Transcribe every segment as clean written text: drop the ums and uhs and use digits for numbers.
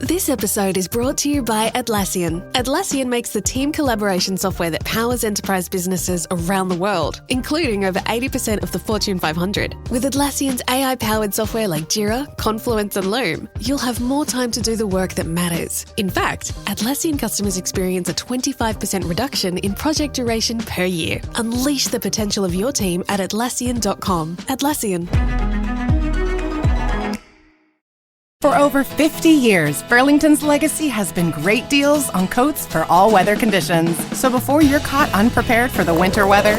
This episode is brought to you by Atlassian. Atlassian makes the team collaboration software that powers enterprise businesses around the world, including over 80% of the Fortune 500. With Atlassian's AI-powered software like Jira, Confluence, and Loom, you'll have more time to do the work that matters. In fact, Atlassian customers experience a 25% reduction in project duration per year. Unleash the potential of your team at Atlassian.com. Atlassian. For over 50 years, Burlington's legacy has been great deals on coats for all weather conditions. So before you're caught unprepared for the winter weather,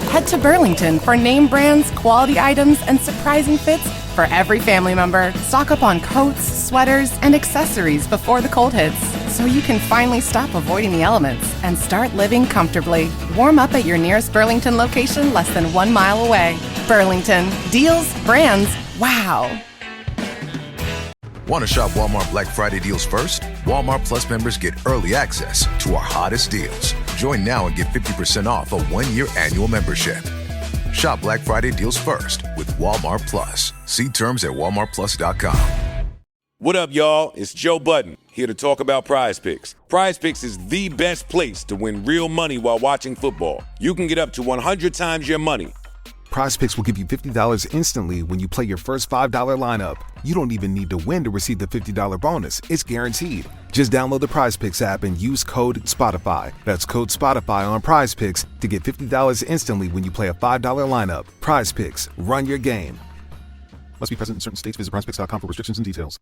head to Burlington for name brands, quality items, and surprising fits for every family member. Stock up on coats, sweaters, and accessories before the cold hits, so you can finally stop avoiding the elements and start living comfortably. Warm up at your nearest Burlington location less than 1 mile away. Burlington. Deals, brands, wow. Want to shop Walmart Black Friday deals first? Walmart Plus members get early access to our hottest deals. Join now and get 50% off a 1-year annual membership. Shop Black Friday deals first with Walmart Plus. See terms at walmartplus.com. What up, y'all? It's Joe Budden, here to talk about Prize Picks. Prize Picks is the best place to win real money while watching football. You can get up to 100 times your money. Prize Picks will give you $50 instantly when you play your first $5 lineup. You don't even need to win to receive the $50 bonus. It's guaranteed. Just download the Prize Picks app and use code SPOTIFY. That's code SPOTIFY on Prize Picks to get $50 instantly when you play a $5 lineup. Prize Picks. Run your game. Must be present in certain states. Visit prizepicks.com for restrictions and details.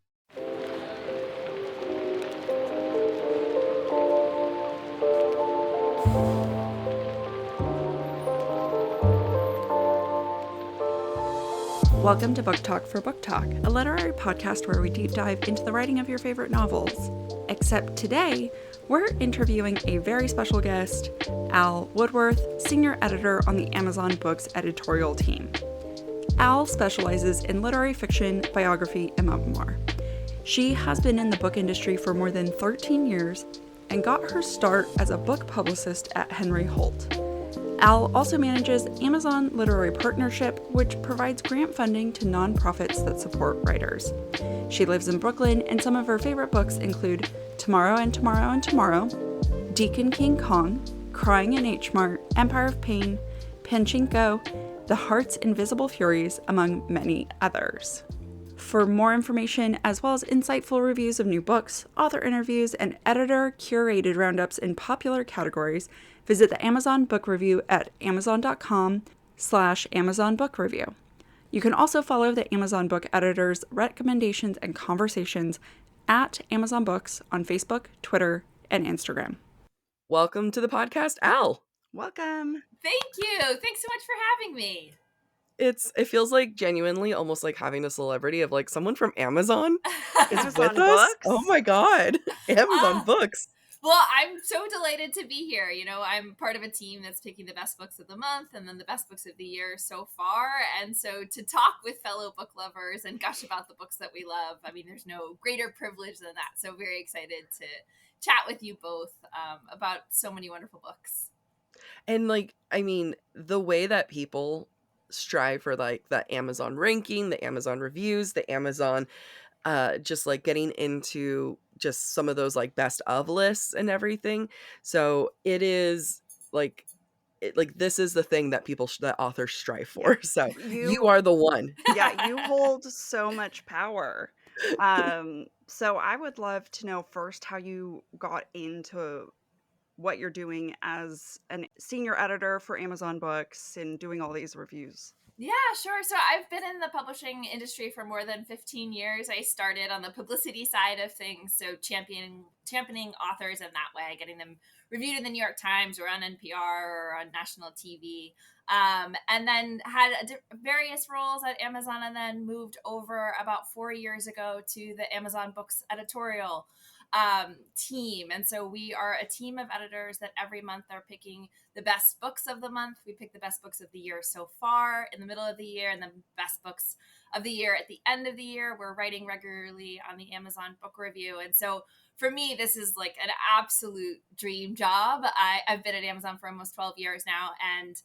Welcome to Book Talk for Book Talk, a literary podcast where we deep dive into the writing of your favorite novels. Except today, we're interviewing a very special guest, Al Woodworth, senior editor on the Amazon Books editorial team. Al specializes in literary fiction, biography, and memoir. She has been in the book industry for more than 13 years and got her start as a book publicist at Henry Holt. Al also manages Amazon Literary Partnership, which provides grant funding to nonprofits that support writers. She lives in Brooklyn, and some of her favorite books include Tomorrow and Tomorrow and Tomorrow, Deacon King Kong, Crying in H Mart, Empire of Pain, Pachinko, The Heart's Invisible Furies, among many others. For more information, as well as insightful reviews of new books, author interviews, and editor-curated roundups in popular categories, visit the Amazon Book Review at amazon.com/Amazon Book Review. You can also follow the Amazon Book Editor's recommendations and conversations at Amazon Books on Facebook, Twitter, and Instagram. Welcome to the podcast, Al. Welcome. Thank you. Thanks so much for having me. It feels like genuinely almost like having a celebrity of like someone from Amazon is Amazon with us. Books? Oh my God. Amazon Books. Well, I'm so delighted to be here. You know, I'm part of a team that's picking the best books of the month and then the best books of the year so far. And so to talk with fellow book lovers and gush about the books that we love, I mean, there's no greater privilege than that. So very excited to chat with you both about so many wonderful books. And like, I mean, the way that people strive for like the Amazon ranking, the Amazon reviews, the Amazon just like getting into just some of those like best of lists and everything. So it is like this is the thing that people that authors strive for. So you are the one. Yeah, you hold so much power. So I would love to know first how you got into what you're doing as a senior editor for Amazon Books and doing all these reviews. Yeah, sure. So I've been in the publishing industry for more than 15 years. I started on the publicity side of things, so championing authors in that way, getting them reviewed in the New York Times or on NPR or on national TV, and then had various roles at Amazon, and then moved over about 4 years ago to the Amazon Books editorial team. And so we are a team of editors that every month are picking the best books of the month. We pick the best books of the year so far in the middle of the year, and the best books of the year at the end of the year. We're writing regularly on the Amazon Book Review. And so for me, this is like an absolute dream job. I've been at Amazon for almost 12 years now, and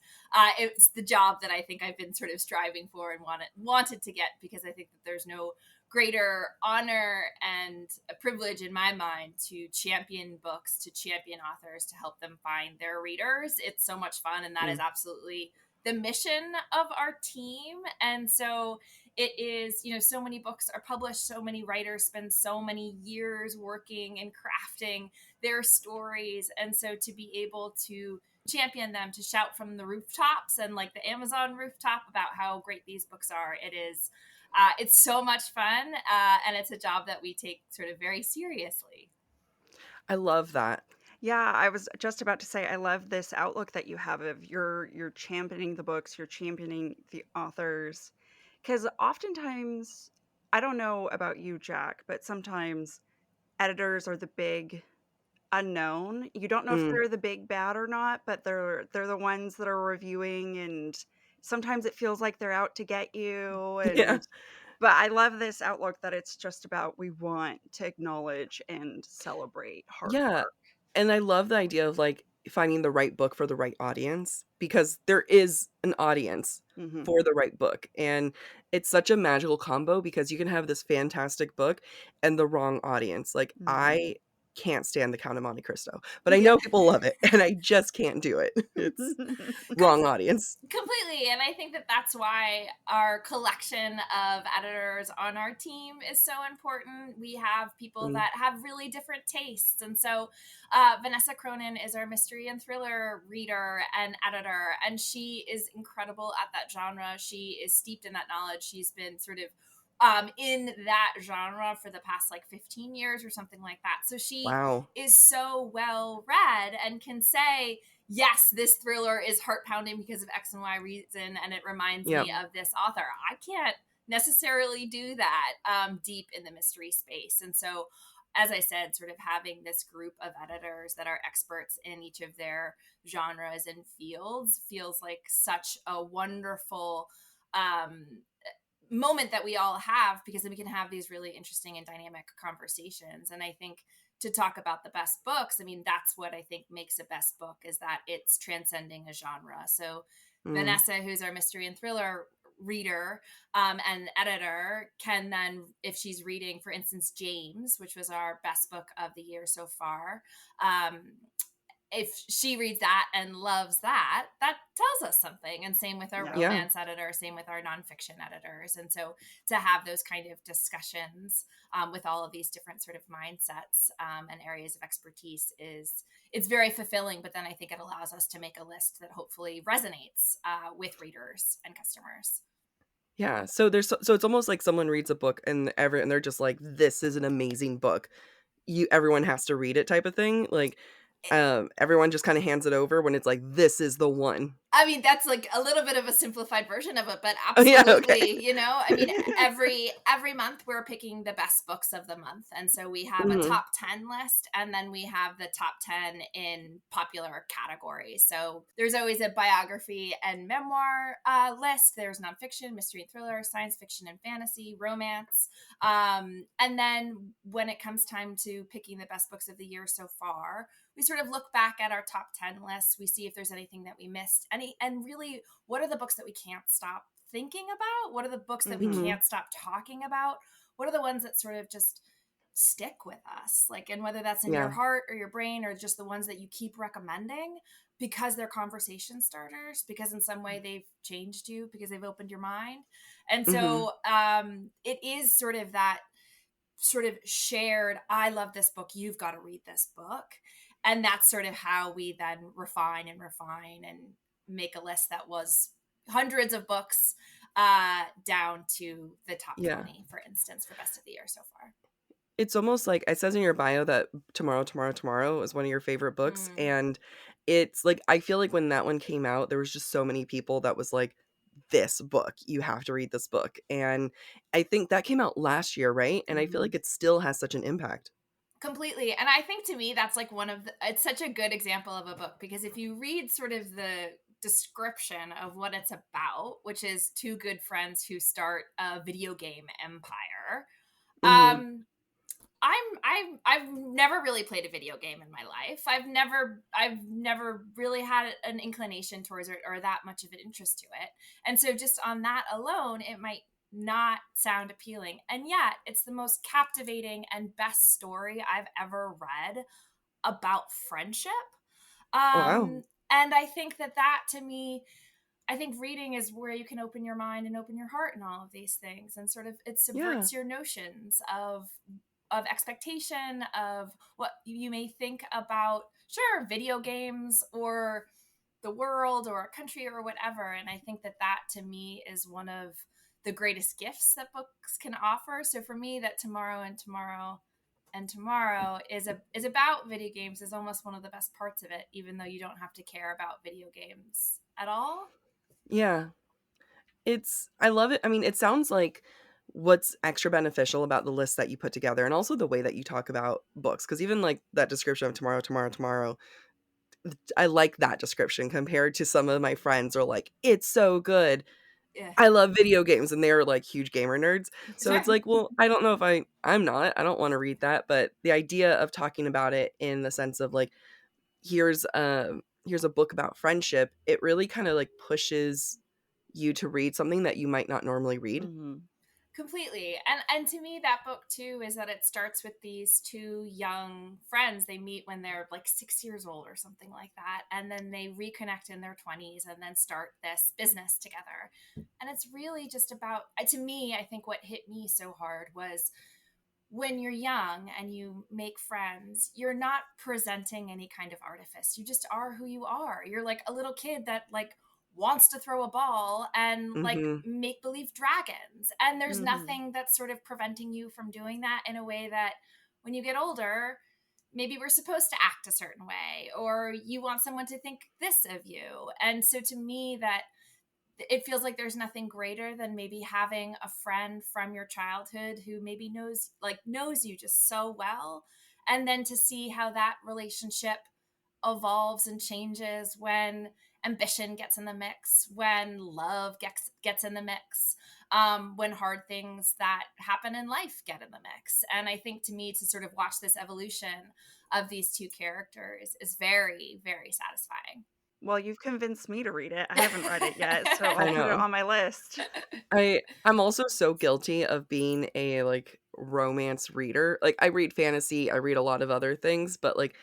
it's the job that I think I've been sort of striving for and wanted to get, because I think that there's no greater honor and a privilege in my mind to champion books, to champion authors, to help them find their readers. It's so much fun, and that is absolutely the mission of our team. And so it is, so many books are published, so many writers spend so many years working and crafting their stories. And so to be able to champion them, to shout from the rooftops and like the Amazon rooftop about how great these books are, it's so much fun. And it's a job that we take sort of very seriously. I love that. Yeah, I was just about to say I love this outlook that you have of you're championing the books, you're championing the authors. Because oftentimes, I don't know about you, Jack, but sometimes editors are the big unknown. You don't know if Mm, they're the big bad or not, but they're the ones that are reviewing, and sometimes it feels like they're out to get you. yeah. But I love this outlook that it's just about we want to acknowledge and celebrate hard Yeah. work. And I love the idea of like finding the right book for the right audience because there is an audience Hmm. for the right book. And it's such a magical combo because you can have this fantastic book and the wrong audience. Like Hmm. I can't stand The Count of Monte Cristo, but I Yeah. know people love it and I just can't do it. It's wrong audience. Completely. And I think that that's why our collection of editors on our team is so important. We have people Mm, that have really different tastes. And so Vanessa Cronin is our mystery and thriller reader and editor, and she is incredible at that genre. She is steeped in that knowledge. She's been sort of in that genre for the past like 15 years or something like that. So she wow. is so well read and can say, yes, this thriller is heart pounding because of X and Y reason, and it reminds Yep. me of this author. I can't necessarily do that deep in the mystery space. And so, as I said, sort of having this group of editors that are experts in each of their genres and fields feels like such a wonderful um, moment that we all have, because then we can have these really interesting and dynamic conversations. And I think to talk about the best books, I mean, that's what I think makes a best book, is that it's transcending a genre. So Mm, Vanessa, who's our mystery and thriller reader and editor, can then, if she's reading, for instance, James, which was our best book of the year so far, um, if she reads that and loves that, that tells us something. And same with our Yeah. yeah. romance editor, same with our nonfiction editors. And so to have those kind of discussions with all of these different sort of mindsets and areas of expertise it's very fulfilling. But then I think it allows us to make a list that hopefully resonates with readers and customers. Yeah. So so it's almost like someone reads a book and they're just like, this is an amazing book. Everyone has to read it type of thing. Like everyone just kind of hands it over when it's like, this is the one. I mean, that's like a little bit of a simplified version of it, but Oh yeah, okay. absolutely, I mean, every month we're picking the best books of the month. And so we have a Mhm. top 10 list, and then we have the top 10 in popular categories. So there's always a biography and memoir list. There's nonfiction, mystery and thriller, science fiction and fantasy, romance. And then when it comes time to picking the best books of the year so far, we sort of look back at our top 10 lists. We see if there's anything that we missed. And really, what are the books that we can't stop thinking about? What are the books that we Hmm. Mhm. can't stop talking about? What are the ones that sort of just stick with us? Like, and whether that's in your Yeah. heart or your brain, or just the ones that you keep recommending because they're conversation starters, because in some way they've changed you, because they've opened your mind. And Mhm. so it is sort of that sort of shared, I love this book, you've got to read this book. And that's sort of how we then refine and make a list that was hundreds of books down to the top Yeah. 20, for instance, for best of the year so far. It's almost like it says in your bio that Tomorrow is one of your favorite books. Mm. And it's like, I feel like when that one came out, there was just so many people that was like, this book, you have to read this book. And I think that came out last year, right? And I feel Hmm. like it still has such an impact. Completely. And I think to me, that's like it's such a good example of a book, because if you read sort of the description of what it's about, which is two good friends who start a video game empire, Mhm. um, I've never really played a video game in my life. I've never really had an inclination towards it or that much of an interest to it. And so just on that alone, it might not sound appealing. And yet it's the most captivating and best story I've ever read about friendship. Wow. And I think that to me, I think reading is where you can open your mind and open your heart and all of these things, and sort of it Yeah. subverts your notions of expectation, of what you may think about, sure, video games or the world or a country or whatever. And I think that to me is one of the greatest gifts that books can offer. So for me, that Tomorrow and Tomorrow and Tomorrow is about video games is almost one of the best parts of it, even though you don't have to care about video games at all. Yeah. I love it. I mean, it sounds like what's extra beneficial about the list that you put together, and also the way that you talk about books, because even like that description of Tomorrow, Tomorrow, Tomorrow, I like that description compared to some of my friends are like, it's so good. Yeah. I love video games, and they're like huge gamer nerds. So Sure. it's like, well, I don't know if I'm not. I don't want to read that, but the idea of talking about it in the sense of like, here's a book about friendship, it really kind of like pushes you to read something that you might not normally read. Mhm. Completely. And to me, that book too is that it starts with these two young friends. They meet when they're like 6 years old or something like that, and then they reconnect in their 20s and then start this business together. And it's really just about, to me, I think what hit me so hard was when you're young and you make friends, you're not presenting any kind of artifice. You just are who you are. You're like a little kid that like wants to throw a ball and like Mhm. make believe dragons. And there's Mhm. nothing that's sort of preventing you from doing that in a way that when you get older, maybe we're supposed to act a certain way, or you want someone to think this of you. And so to me, that it feels like there's nothing greater than maybe having a friend from your childhood who maybe knows you just so well, and then to see how that relationship evolves and changes when ambition gets in the mix, when love gets in the mix, when hard things that happen in life get in the mix. And I think to me, to sort of watch this evolution of these two characters is very, very satisfying. Well, you've convinced me to read it. I haven't read it yet, so I'll I put it know. on my list. I'm also so guilty of being a like romance reader. Like I read fantasy, I read a lot of other things, but like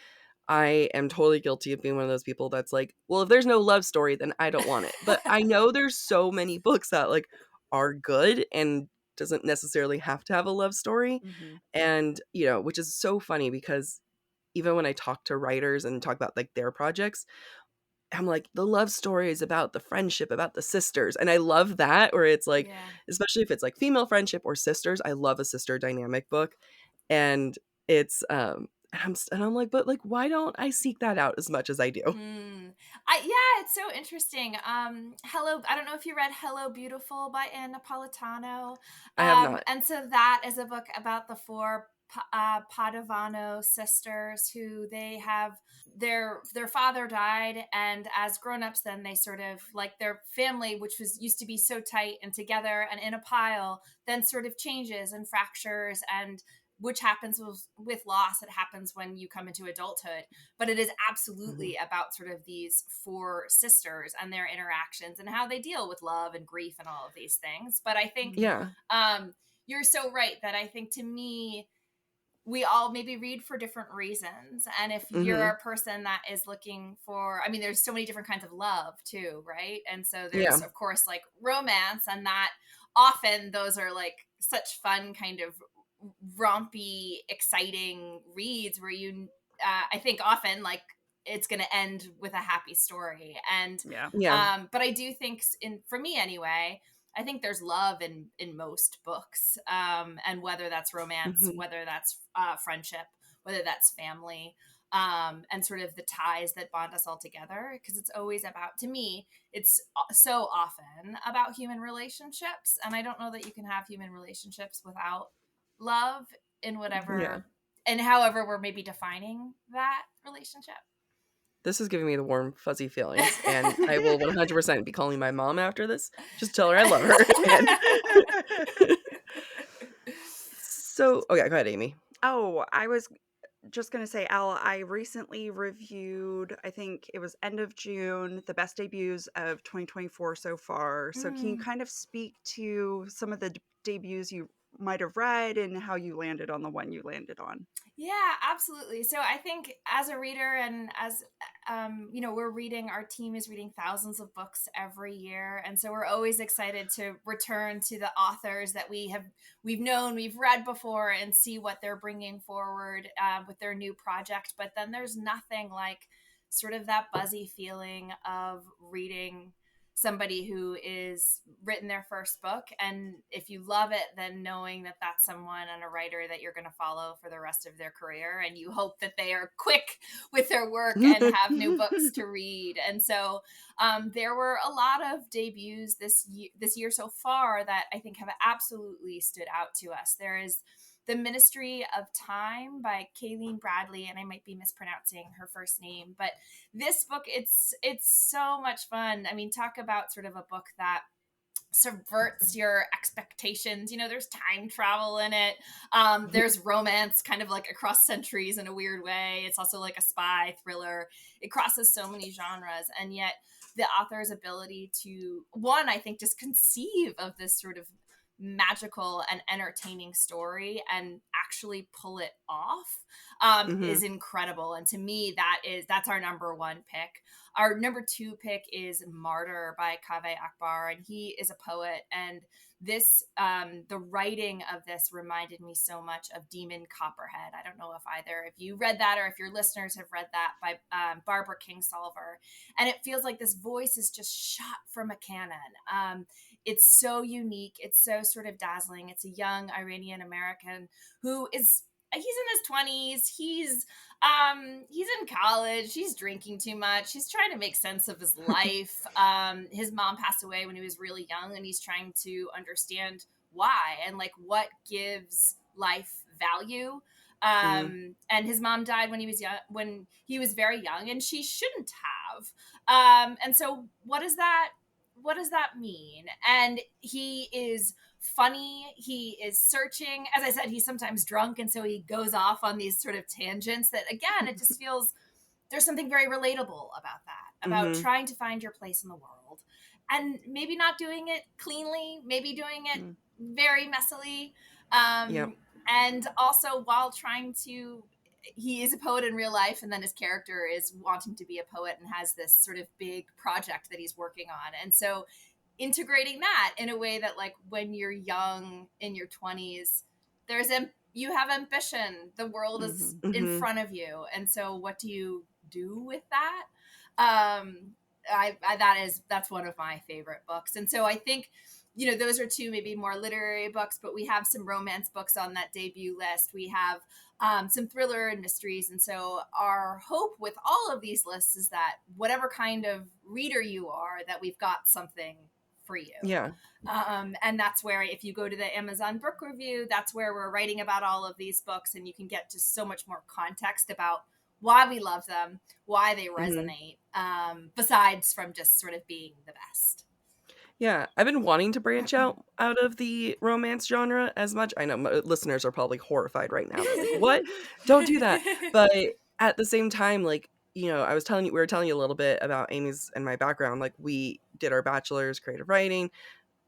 I am totally guilty of being one of those people that's like, well, if there's no love story, then I don't want it. But I know there's so many books that like are good and doesn't necessarily have to have a love story. Mhm. And, which is so funny because even when I talk to writers and talk about like their projects, I'm like, the love story is about the friendship, about the sisters. And I love that, where it's like, Yeah. especially if it's like female friendship or sisters, I love a sister dynamic book. And it's, and I'm like, but like, why don't I seek that out as much as I do? Yeah, it's so interesting. I don't know if you read Hello Beautiful by Anne Napolitano. I have not. And so that is a book about the four Padovano sisters who they have their father died, and as grown-ups then they sort of like their family, which used to be so tight and together and in a pile, then sort of changes and fractures, and which happens with loss. It happens when you come into adulthood, but it is absolutely about sort of these four sisters and their interactions and how they deal with love and grief and all of these things. But I think Yeah. you're so right that I think to me, we all maybe read for different reasons. And if you're Hmm. a person that is looking for, I mean, there's so many different kinds of love too, right? And so Yeah. there's, of course, like romance, and that often those are like such fun kind of rompy, exciting reads where I think often like it's going to end with a happy story. And Yeah. Yeah. but I do think, for me anyway, I think there's love in most books, and whether that's romance, Hmm. whether that's friendship, whether that's family, and sort of the ties that bond us all together. Because it's always about, to me, it's so often about human relationships, and I don't know that you can have human relationships without love in Yeah. whatever and however we're maybe defining that relationship. This is giving me the warm, fuzzy feelings, and I will 100% be calling my mom after this. Just tell her I love her. And so, okay, go ahead, Amy. Oh, I was just going to say, Al, I recently reviewed, I think it was end of June, the best debuts of 2024 so far. So can you Mm. kind of speak to some of the debuts you might have read and how you landed on the one you landed on? Yeah, absolutely. So I think as a reader and as we're reading, our team is reading thousands of books every year, and so we're always excited to return to the authors that we've known, we've read before, and see what they're bringing forward with their new project. But then there's nothing like sort of that buzzy feeling of reading somebody who is written their first book, and if you love it, then knowing that that's someone and a writer that you're going to follow for the rest of their career, and you hope that they are quick with their work and have new books to read. And so there were a lot of debuts this year so far that I think have absolutely stood out to us. There is The Ministry of Time by Kayleen Bradley, and I might be mispronouncing her first name, but this book, it's so much fun. I mean, talk about sort of a book that subverts your expectations. There's time travel in it. There's romance kind of like across centuries in a weird way. It's also like a spy thriller. It crosses so many genres, and yet the author's ability to, one, I think, just conceive of this sort of magical and entertaining story and actually pull it off is incredible. And to me, that's our number one pick. Our number two pick is Martyr by Kaveh Akbar, and he is a poet. And this, the writing of this reminded me so much of Demon Copperhead. I don't know if either of you read that or if your listeners have read that, by Barbara Kingsolver. And it feels like this voice is just shot from a cannon. It's so unique. It's so sort of dazzling. It's a young Iranian American who he's in his 20s. He's in college. He's drinking too much. He's trying to make sense of his life. His mom passed away when he was really young, and he's trying to understand why and like what gives life value. And his mom died when he was very young, and she shouldn't have. And so what does that mean? And he is funny. He is searching. As I said, he's sometimes drunk, and so he goes off on these sort of tangents that, again, it just feels there's something very relatable about that, about trying to find your place in the world, and maybe not doing it cleanly, maybe doing it very messily, and also while trying to, he is a poet in real life, and then his character is wanting to be a poet and has this sort of big project that he's working on. And so integrating that in a way that, like, when you're young in your 20s, you have ambition, the world is in front of you, and so what do you do with that? That's one of my favorite books. And so I think, those are two maybe more literary books, but we have some romance books on that debut list. We have some thriller and mysteries. And so our hope with all of these lists is that whatever kind of reader you are, that we've got something for you. Yeah. And that's where, if you go to the Amazon book review, that's where we're writing about all of these books, and you can get just so much more context about why we love them, why they resonate, besides from just sort of being the best. Yeah, I've been wanting to branch out of the romance genre as much. I know my listeners are probably horrified right now. They're like, "What? Don't do that." But at the same time, like, we were telling you a little bit about Amy's and my background. Like, we did our bachelor's creative writing,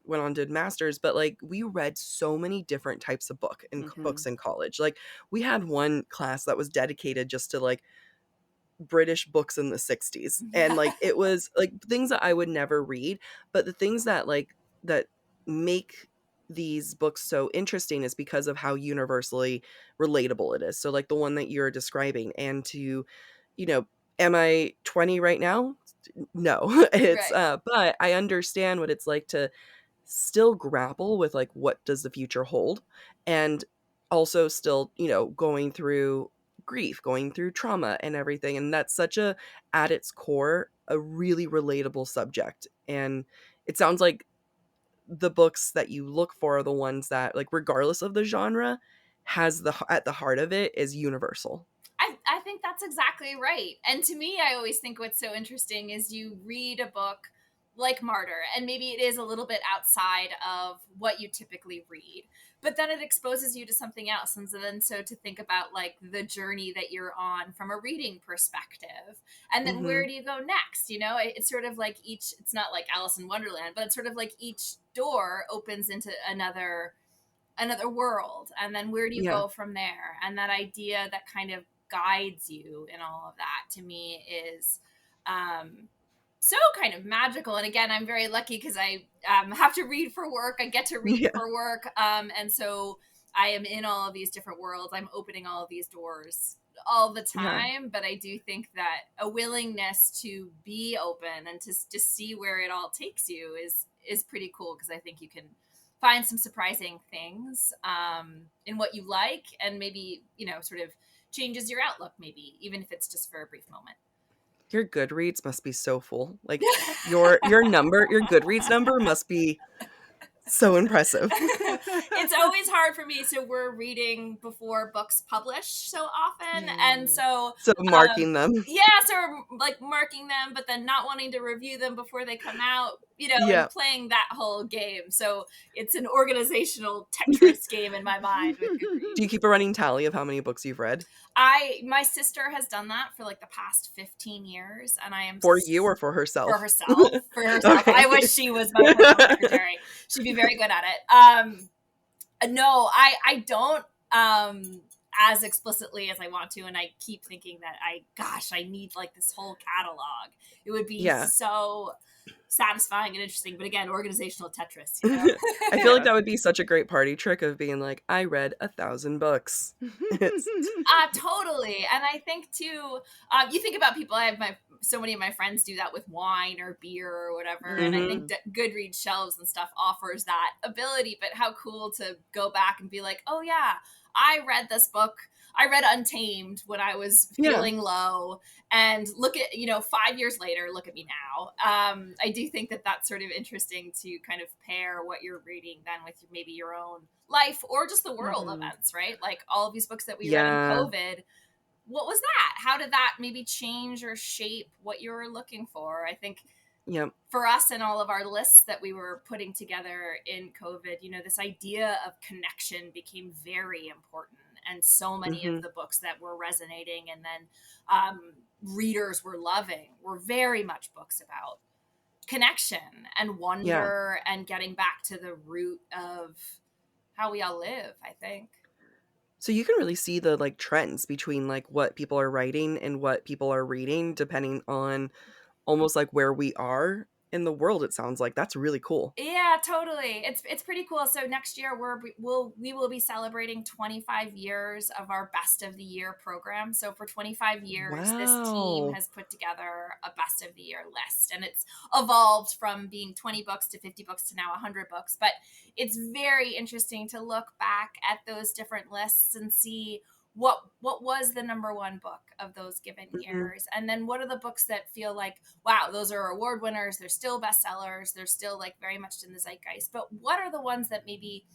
went on did masters, but like we read so many different types of books in college. Like, we had one class that was dedicated just to like British books in the 60s. And like it was like things that I would never read, but the things that make these books so interesting is because of how universally relatable it is. So like the one that you're describing, and to, am I 20 right now? No. It's Right. But I understand what it's like to still grapple with like what does the future hold, and also still, going through grief, going through trauma and everything. And that's such at its core, a really relatable subject. And it sounds like the books that you look for are the ones that, like, regardless of the genre, has at the heart of it is universal. I think that's exactly right. And to me, I always think what's so interesting is you read a book like Martyr, and maybe it is a little bit outside of what you typically read, but then it exposes you to something else. And so to think about like the journey that you're on from a reading perspective, and then where do you go next? It's sort of like it's not like Alice in Wonderland, but it's sort of like each door opens into another world, and then where do you Yeah. go from there? And that idea that kind of guides you in all of that, to me, is so kind of magical. And again, I'm very lucky because I have to read for work. I get to read Yeah. for work, and so I am in all of these different worlds. I'm opening all of these doors all the time. But I do think that a willingness to be open and to just see where it all takes you is pretty cool, because I think you can find some surprising things in what you like, and maybe sort of changes your outlook, maybe even if it's just for a brief moment. Your Goodreads must be so full. Like your Goodreads number must be so impressive. It's always hard for me. So we're reading before books publish so often. And so marking them. Yeah, so we're like marking them, but then not wanting to review them before they come out, and playing that whole game. So it's an organizational Tetris game in my mind with Goodreads. Do you keep a running tally of how many books you've read? My sister has done that for like the past 15 years, and I am For you or for herself? For herself. Okay. I wish she was my personal secretary. She'd be very good at it. No, I don't as explicitly as I want to, and I keep thinking that I need like this whole catalog. It would be so satisfying and interesting, but again, organizational Tetris. I feel like that would be such a great party trick of being like, I read 1,000 books. Totally. And I think too, you think about people, so many of my friends do that with wine or beer or whatever. And I think Goodreads shelves and stuff offers that ability, but how cool to go back and be like, oh yeah, I read this book. I read Untamed when I was feeling low, and look at, 5 years later, look at me now. I do think that that's sort of interesting to kind of pair what you're reading then with maybe your own life or just the world events, right? Like all of these books that we read in COVID, what was that? How did that maybe change or shape what you were looking for? I think for us and all of our lists that we were putting together in COVID, this idea of connection became very important. And so many of the books that were resonating and then readers were loving were very much books about connection and wonder and getting back to the root of how we all live, I think. So you can really see the like trends between like what people are writing and what people are reading, depending on almost like where we are in the world. It sounds like that's really cool. Yeah, totally. It's pretty cool. So next year we will be celebrating 25 years of our best of the year program. So for 25 years, this team has put together a best of the year list, and it's evolved from being 20 books to 50 books to now 100 books. But it's very interesting to look back at those different lists and see what was the number one book of those given years, and then what are the books that feel like, wow, those are award winners, they're still bestsellers, they're still like very much in the zeitgeist, but what are the ones that maybe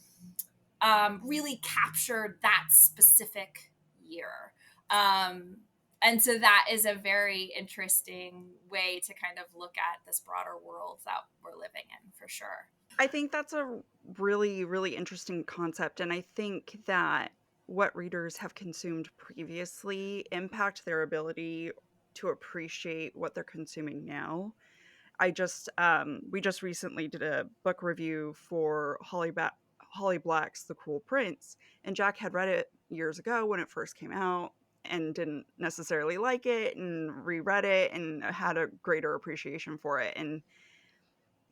really captured that specific year? And so that is a very interesting way to kind of look at this broader world that we're living in, for sure. I think that's a really, really interesting concept, and I think that what readers have consumed previously impact their ability to appreciate what they're consuming now. We just recently did a book review for Holly Black's The Cruel Prince, and Jack had read it years ago when it first came out and didn't necessarily like it, and reread it and had a greater appreciation for it. And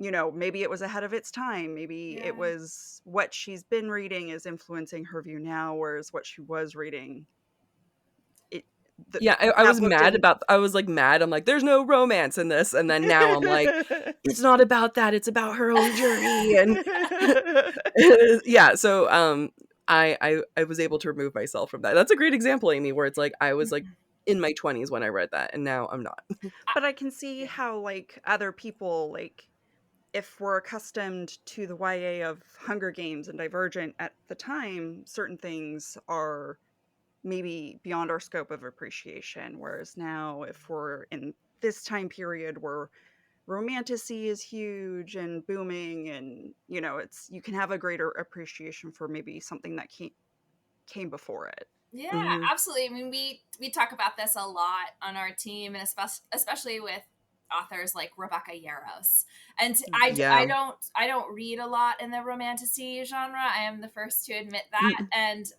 maybe it was ahead of its time. Maybe it was what she's been reading is influencing her view now, whereas what she was reading, I was mad I was like mad. I'm like, there's no romance in this. And then now I'm like, it's not about that. It's about her own journey. And so I was able to remove myself from that. That's a great example, Amy, where it's like, I was like in my 20s when I read that, and now I'm not. But I can see how like other people, like, if we're accustomed to the YA of Hunger Games and Divergent at the time, certain things are maybe beyond our scope of appreciation. Whereas now, if we're in this time period, we're romanticy is huge and booming, and you can have a greater appreciation for maybe something that came before it. Yeah, Mm-hmm. absolutely. I mean, we talk about this a lot on our team, and especially with authors like Rebecca Yarros. And Yeah. I don't read a lot in the romantasy genre. I am the first to admit that. And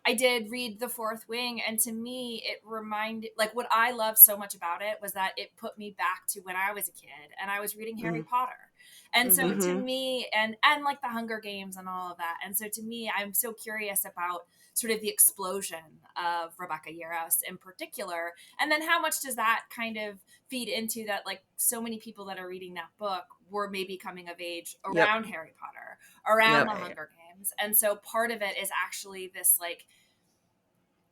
I did read The Fourth Wing, and to me, it reminded, like, what I loved so much about it was that it put me back to when I was a kid and I was reading Harry Potter. And so to Mhm. me, and like the Hunger Games and all of that. And so to me, I'm so curious about sort of the explosion of Rebecca Yarros in particular. And then how much does that kind of feed into that, like, so many people that are reading that book were maybe coming of age Yep. around Harry Potter, around Yep. the Hunger Games. And so part of it is actually this, like,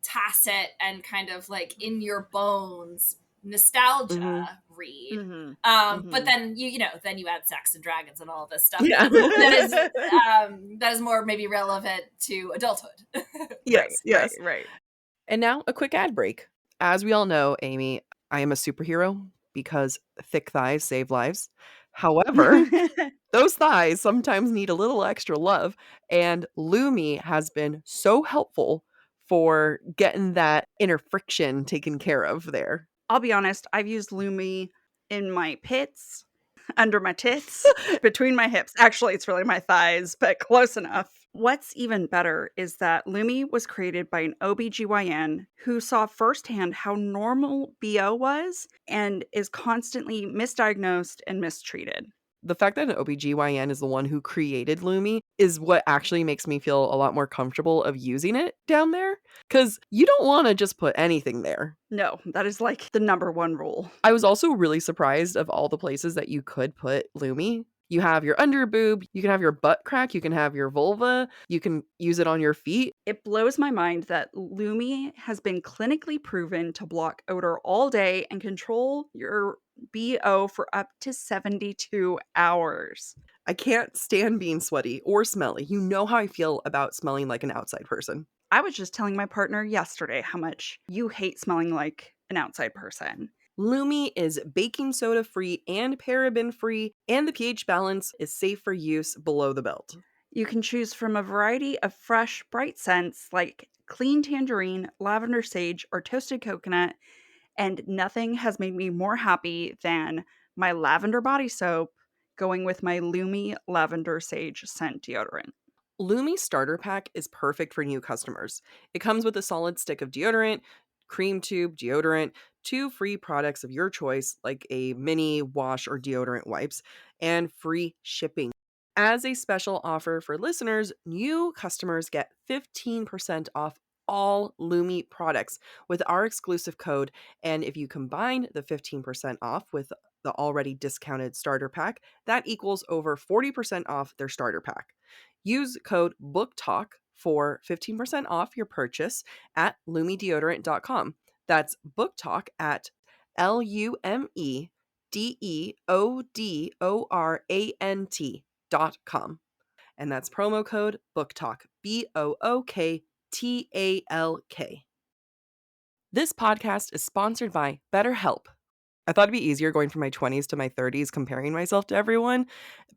tacit and kind of like in your bones nostalgia read. But then then you add sex and dragons and all this stuff Yeah. that is more maybe relevant to adulthood. Yes, yes. Right. And now a quick ad break. As we all know, Amy, I am a superhero because thick thighs save lives. However, those thighs sometimes need a little extra love, and Lumi has been so helpful for getting that inner friction taken care of there. I'll be honest, I've used Lumi in my pits, under my tits, between my hips. Actually, it's really my thighs, but close enough. What's even better is that Lumi was created by an OBGYN who saw firsthand how normal BO was and is constantly misdiagnosed and mistreated. The fact that an OBGYN is the one who created Lumi is what actually makes me feel a lot more comfortable of using it down there, because you don't want to just put anything there. No, that is like the number one rule. I was also really surprised of all the places that you could put Lumi. You have your under boob, you can have your butt crack, you can have your vulva, you can use it on your feet. It blows my mind that Lumi has been clinically proven to block odor all day and control your BO for up to 72 hours. I can't stand being sweaty or smelly. You know how I feel about smelling like an outside person. I was just telling my partner yesterday how much you hate smelling like an outside person. Lumi is baking soda free and paraben free, and the pH balance is safe for use below the belt. You can choose from a variety of fresh, bright scents like clean tangerine, lavender sage, or toasted coconut, and nothing has made me more happy than my lavender body soap going with my Lumi lavender sage scent deodorant. Lumi Starter Pack is perfect for new customers. It comes with a solid stick of deodorant, cream tube deodorant, 2 free products of your choice, like a mini wash or deodorant wipes, and free shipping. As a special offer for listeners, new customers get 15% off all Lumi products with our exclusive code. And if you combine the 15% off with the already discounted starter pack, that equals over 40% off their starter pack. Use code BOOKTALK for 15% off your purchase at lumideodorant.com. That's BOOKTALK at LUMIDEODORANT.com. And that's promo code BOOKTALK, BOOKTALK. This podcast is sponsored by BetterHelp. I thought it'd be easier going from my 20s to my 30s comparing myself to everyone,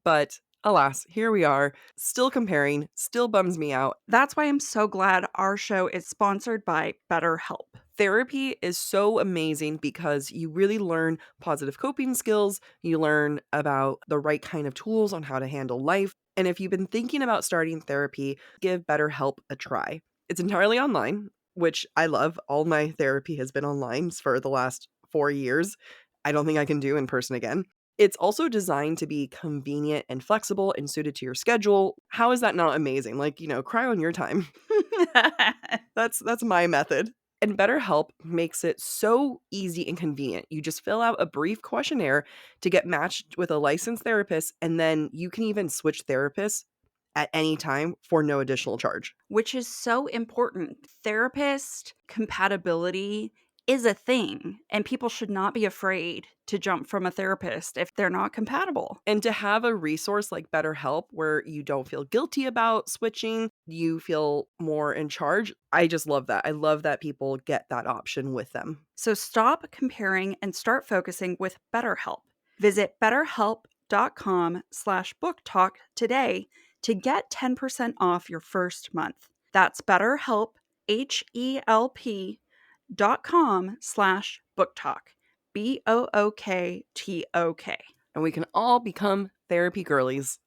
but alas, here we are, still comparing, still bums me out. That's why I'm so glad our show is sponsored by BetterHelp. Therapy is so amazing because you really learn positive coping skills, you learn about the right kind of tools on how to handle life. And if you've been thinking about starting therapy, give BetterHelp a try. It's entirely online, which I love. All my therapy has been online for the last 4 years. I don't think I can do in person again. It's also designed to be convenient and flexible and suited to your schedule. How is that not amazing? Like, cry on your time. That's my method. And BetterHelp makes it so easy and convenient. You just fill out a brief questionnaire to get matched with a licensed therapist, and then you can even switch therapists at any time for no additional charge. Which is so important. Therapist compatibility is a thing, and people should not be afraid to jump from a therapist if they're not compatible. And to have a resource like BetterHelp where you don't feel guilty about switching, you feel more in charge. I just love that. I love that people get that option with them. So stop comparing and start focusing with BetterHelp. Visit betterhelp.com/booktalk today to get 10% off your first month. That's BetterHelp, HELP.com/booktalk. BOOKTOK. And we can all become therapy girlies.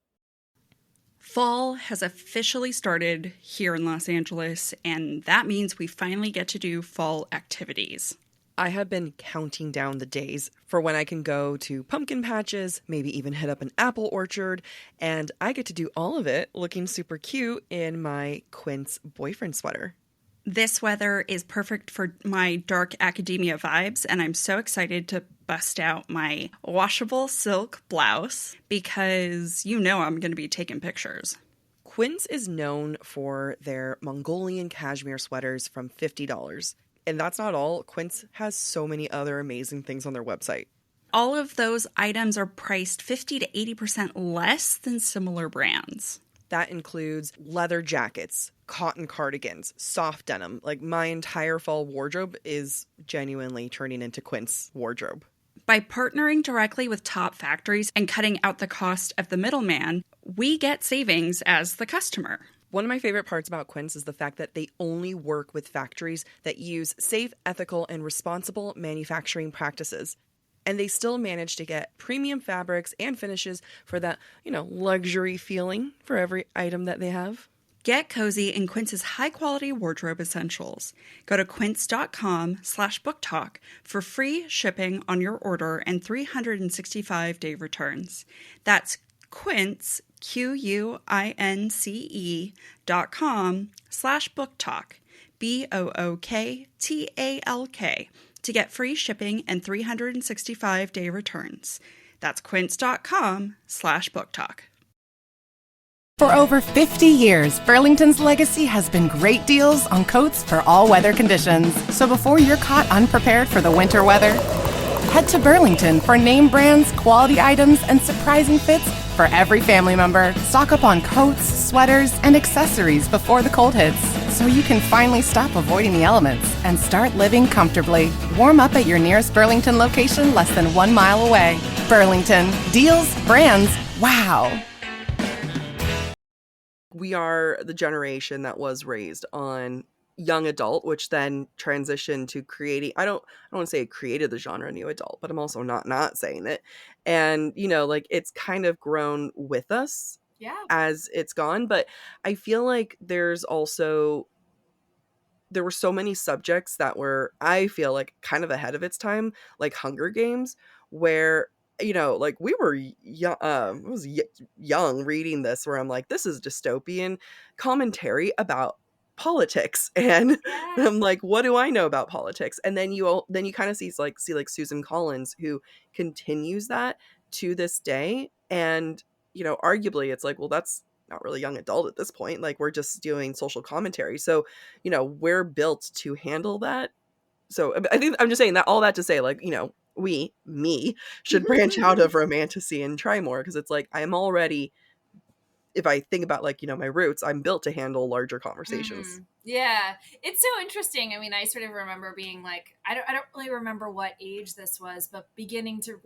Fall has officially started here in Los Angeles, and that means we finally get to do fall activities. I have been counting down the days for when I can go to pumpkin patches, maybe even hit up an apple orchard, and I get to do all of it looking super cute in my Quince boyfriend sweater. This weather is perfect for my dark academia vibes, and I'm so excited to bust out my washable silk blouse because you know I'm going to be taking pictures. Quince is known for their Mongolian cashmere sweaters from $50. And that's not all. Quince has so many other amazing things on their website. All of those items are priced 50 to 80% less than similar brands. That includes leather jackets, cotton cardigans, soft denim. Like my entire fall wardrobe is genuinely turning into Quince wardrobe. By partnering directly with top factories and cutting out the cost of the middleman, we get savings as the customer. One of my favorite parts about Quince is the fact that they only work with factories that use safe, ethical, and responsible manufacturing practices. And they still manage to get premium fabrics and finishes for that, luxury feeling for every item that they have. Get cozy in Quince's high-quality wardrobe essentials. Go to quince.com/booktalk for free shipping on your order and 365-day returns. That's Quince, QUINCE.com/booktalk, BOOKTALK, to get free shipping and 365-day returns. That's quince.com/booktalk. For over 50 years, Burlington's legacy has been great deals on coats for all weather conditions. So before you're caught unprepared for the winter weather, head to Burlington for name brands, quality items, and surprising fits for every family member. Stock up on coats, sweaters, and accessories before the cold hits, so you can finally stop avoiding the elements and start living comfortably. Warm up at your nearest Burlington location less than 1 mile away. Burlington. Deals, brands, wow. We are the generation that was raised on young adult, which then transitioned to creating, I don't want to say it created the genre new adult, but I'm also not saying it. And, it's kind of grown with us as it's gone. But I feel like there were so many subjects that were, I feel like, kind of ahead of its time, like Hunger Games, where we were young, young reading this, where I'm like, this is dystopian commentary about politics, and I'm like, what do I know about politics? And then you kind of see Susan Collins, who continues that to this day, and arguably it's like, well, that's not really young adult at this point. Like, we're just doing social commentary, so we're built to handle that. So I think I'm just saying that, all that to say, like, me should branch out of romantasy and try more, because it's like, I'm already, if I think about my roots, I'm built to handle larger conversations. Yeah, it's so interesting. I mean, I sort of remember being like, I don't really remember what age this was, but beginning to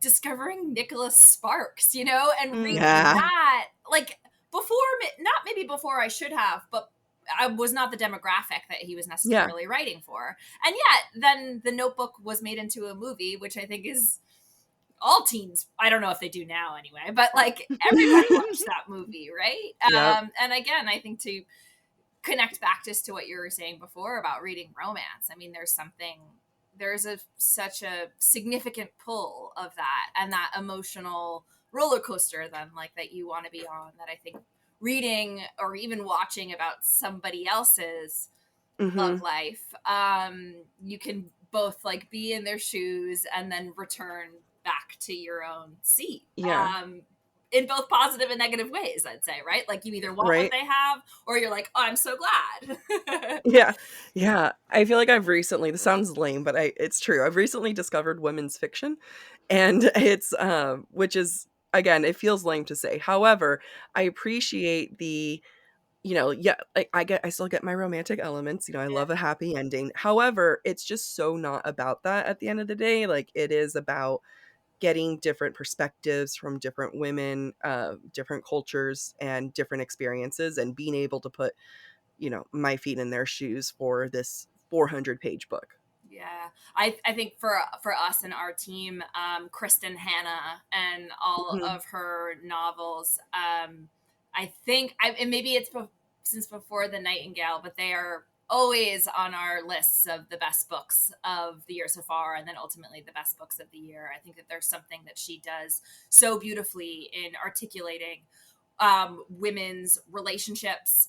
discovering Nicholas Sparks, and reading that before, not maybe before I should have, but I was not the demographic that he was necessarily writing for. And yet then The Notebook was made into a movie, which I think is all teens. I don't know if they do now anyway, but everybody watched that movie, right? Yep. And again, I think to connect back just to what you were saying before about reading romance, I mean, there's such a significant pull of that, and that emotional roller coaster then that you want to be on, that I think reading or even watching about somebody else's love life, you can both be in their shoes and then return back to your own seat. In both positive and negative ways, I'd say, right? You either want what they have, or you're like, oh, I'm so glad. Yeah. I feel like I've recently, this sounds lame, but it's true. I've recently discovered women's fiction, and it's, which is, again, it feels lame to say. However, I appreciate the, I still get my romantic elements. I love a happy ending. However, it's just so not about that at the end of the day. It is about getting different perspectives from different women, different cultures and different experiences, and being able to put, my feet in their shoes for this 400-page book. Yeah, I think for us and our team, Kristen Hanna and all Mhm. of her novels, I think and maybe it's since before The Nightingale, but they are always on our lists of the best books of the year so far, and then ultimately the best books of the year. I think that there's something that she does so beautifully in articulating women's relationships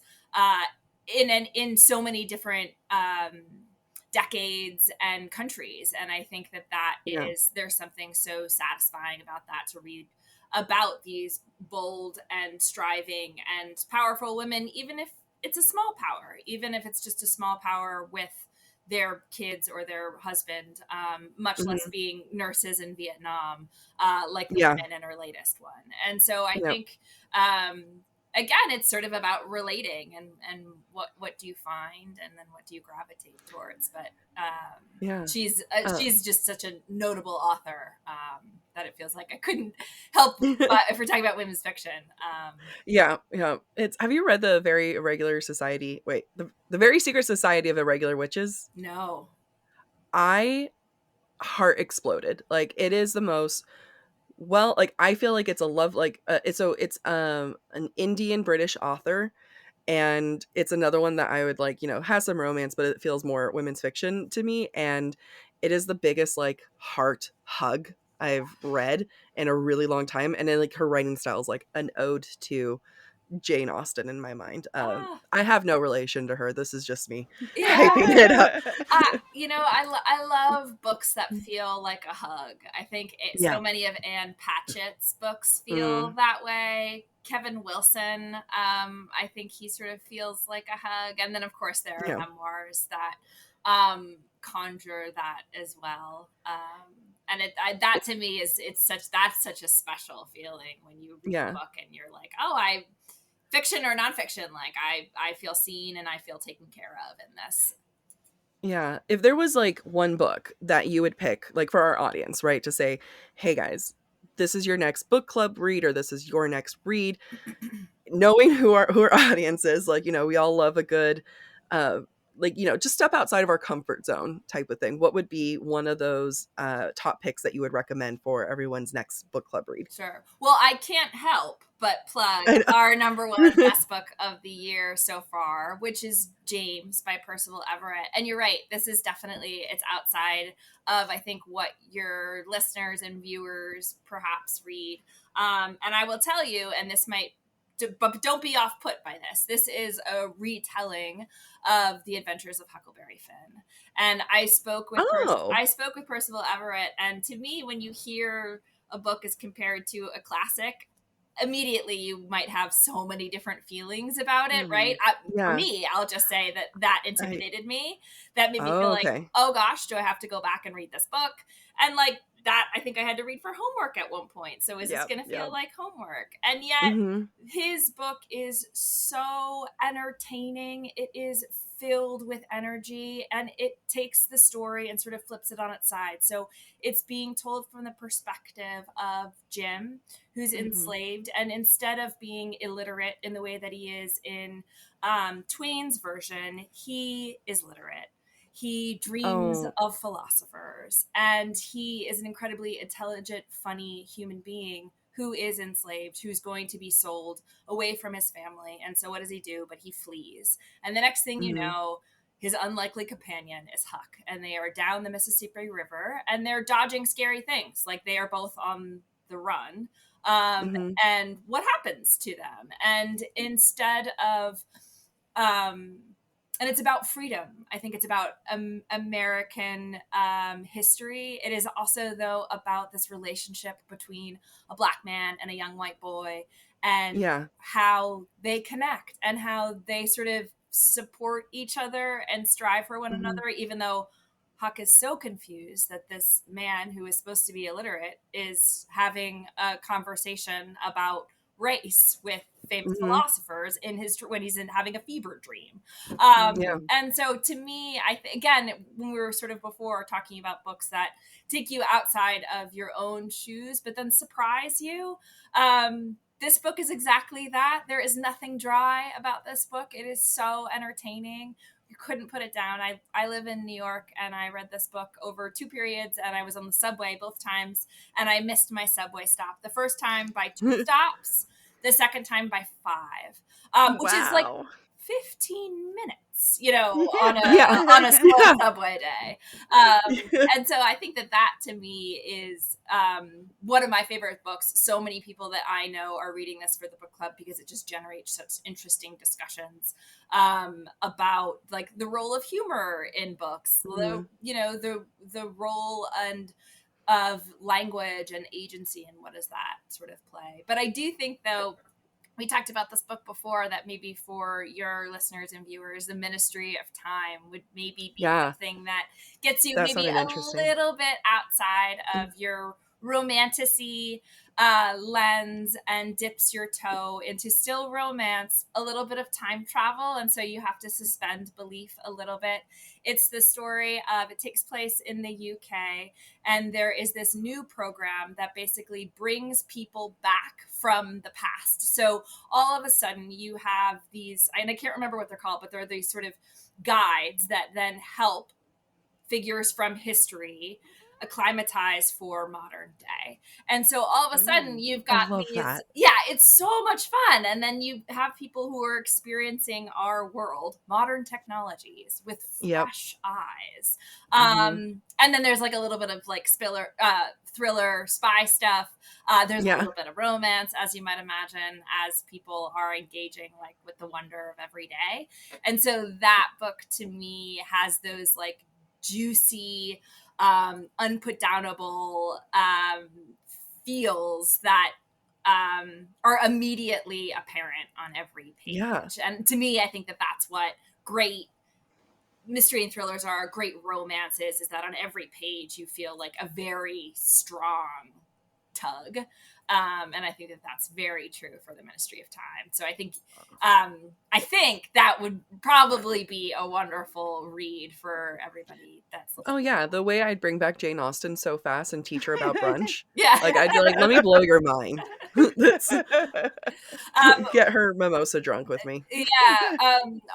in so many different decades and countries. And I think that Yeah. there's something so satisfying about that, to read about these bold and striving and powerful women, even if it's a small power, even if it's just a small power with their kids or their husband, much less Mhm. being nurses in Vietnam, like the Yeah. women in her latest one. And so I Yep. think, again, it's sort of about relating and what do you find, and then what do you gravitate towards. But Yeah. she's just such a notable author, that it feels like I couldn't help but, if we're talking about women's fiction. Yeah, yeah. Have you read the Very Irregular Society? Wait, the Very Secret Society of Irregular Witches? No. I heart exploded. Like, it is the most, well, like, I feel like it's a love, like, it's an Indian British author, and it's another one that I would like, has some romance, but it feels more women's fiction to me, and it is the biggest like heart hug I've read in a really long time. And then like her writing style is like an ode to Jane Austen in my mind. Ah, I have no relation to her. This is just me hyping it up. yeah. I love books that feel like a hug. I think Yeah. so many of Anne Patchett's books feel Mm, that way. Kevin Wilson, I think he sort of feels like a hug. And then, of course, there are yeah. memoirs that conjure that as well. And that to me that's such a special feeling when you read a Yeah. book and you're like, oh, fiction or nonfiction, like I feel seen and I feel taken care of in this. Yeah. If there was like one book that you would pick, like for our audience, right, to say, hey guys, this is your next book club read, or this is your next read, knowing who our audience is, like, we all love a good, uh, like, just step outside of our comfort zone type of thing. What would be one of those top picks that you would recommend for everyone's next book club read? Sure. Well, I can't help but plug I our number one know. best book of the year so far, which is James by Percival Everett. And you're right, this is definitely, it's outside of, I think, what your listeners and viewers perhaps read. And I will tell you, and this might, but don't be off put by this. This is a retelling of The Adventures of Huckleberry Finn. And Oh. I spoke with Percival Everett, and to me, when you hear a book is compared to a classic, immediately you might have so many different feelings about it, right? For Yeah. me, I'll just say that I intimidated me. That made me feel Oh, like, okay. oh gosh, do I have to go back and read this book? And like that, I think I had to read for homework at one point. So is this Yep, going to feel yep. like homework? And yet, Mhm. his book is so entertaining. It is filled with energy, and it takes the story and sort of flips it on its side. So it's being told from the perspective of Jim, who's Mhm. enslaved, and instead of being illiterate in the way that he is in Twain's version, he is literate. He dreams Oh. of philosophers, and he is an incredibly intelligent, funny human being who is enslaved, who's going to be sold away from his family. And so what does he do? But he flees. And the next thing you Mhm. know, his unlikely companion is Huck, and they are down the Mississippi River, and they're dodging scary things. Like, they are both on the run. Mhm. And what happens to them? And instead of, and it's about freedom. I think it's about American history. It is also, though, about this relationship between a black man and a young white boy, and Yeah. how they connect and how they sort of support each other and strive for one Mhm. another, even though Huck is so confused that this man who is supposed to be illiterate is having a conversation about race with famous Mm-hmm. philosophers in his when he's in having a fever dream. Yeah. And so to me, again, when we were sort of before talking about books that take you outside of your own shoes, but then surprise you. This book is exactly that. There is nothing dry about this book. It is so entertaining. You couldn't put it down. I live in New York, and I read this book over 2 periods, and I was on the subway both times, and I missed my subway stop. The first time by 2 stops, the second time by 5, which is like Wow. 15 minutes, on Yeah. a slow Yeah. subway day. And so I think that to me is one of my favorite books. So many people that I know are reading this for the book club because it just generates such interesting discussions about like the role of humor in books, Mhm. the role and of language and agency, and what does that sort of play. But I do think, though, we talked about this book before, that maybe for your listeners and viewers, the Ministry of Time would maybe be Yeah. something that gets you That maybe sounded a interesting. little bit outside of your romanticy lens and dips your toe into still romance, a little bit of time travel, and so you have to suspend belief a little bit. It's the story of, it takes place in the UK, and there is this new program that basically brings people back from the past. So all of a sudden you have these, and I can't remember what they're called, but they're these sort of guides that then help figures from history acclimatize for modern day. And so all of a sudden you've I got love these, that. it's so much fun. And then you have people who are experiencing our world, modern technologies, with Yep. fresh eyes. Mhm. And then there's like a little bit of like thriller spy stuff. There's a Yeah. little bit of romance, as you might imagine, as people are engaging like with the wonder of every day. And so that book to me has those like juicy, unputdownable feels that are immediately apparent on every page. Yeah. And to me, I think that's what great mystery and thrillers are. Great romances is that on every page you feel like a very strong tug. And I think that's very true for the Ministry of Time. So I think that would probably be a wonderful read for everybody that's Oh listening. yeah, the way I'd bring back Jane Austen so fast and teach her about brunch. Yeah. Like I'd be like, let me blow your mind. Let's Um, get her mimosa drunk with me.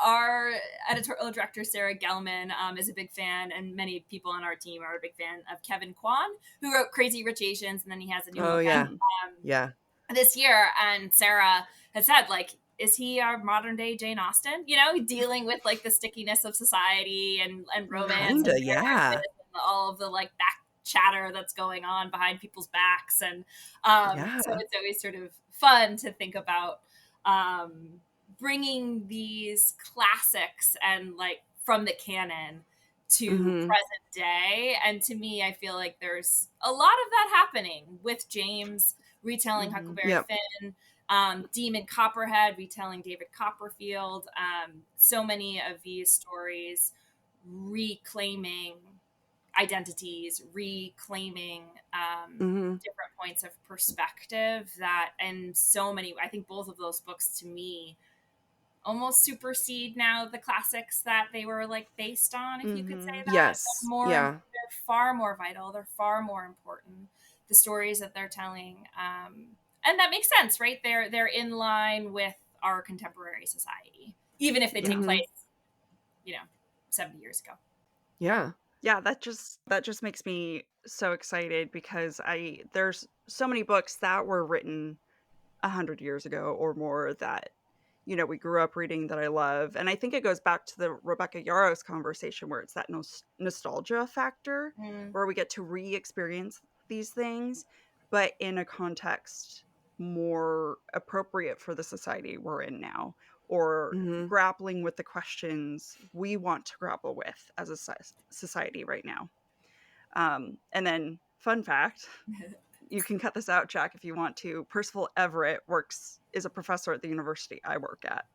our editorial director, Sarah Gelman, is a big fan, and many people on our team are a big fan of Kevin Kwan, who wrote Crazy Rich Asians, and then he has a new Oh book yeah. out Yeah. this year. And Sarah has said, like, is he our modern day Jane Austen? Dealing with like the stickiness of society and romance Kinda, and yeah. all of the like back chatter that's going on behind people's backs. And Yeah. so it's always sort of fun to think about bringing these classics and like from the canon to Mhm. present day. And to me, I feel like there's a lot of that happening with James retelling Huckleberry Yep. Finn, Demon Copperhead retelling David Copperfield. So many of these stories reclaiming identities, reclaiming Mhm. different points of perspective, that, and so many, I think both of those books to me almost supersede now the classics that they were like based on, if you could say that. Yes. They're Yeah. far more vital, they're far more important, the stories that they're telling. And that makes sense, right? They're in line with our contemporary society, even if they take Mhm. place 70 years ago. Yeah. Yeah, that just makes me so excited because there's so many books that were written 100 years ago or more that we grew up reading that I love. And I think it goes back to the Rebecca Yarros conversation where it's that nostalgia factor Mm. where we get to re-experience these things, but in a context more appropriate for the society we're in now, or Mhm. grappling with the questions we want to grapple with as a society right now. And then, fun fact, you can cut this out, Jack, if you want to. Percival Everett is a professor at the university I work at.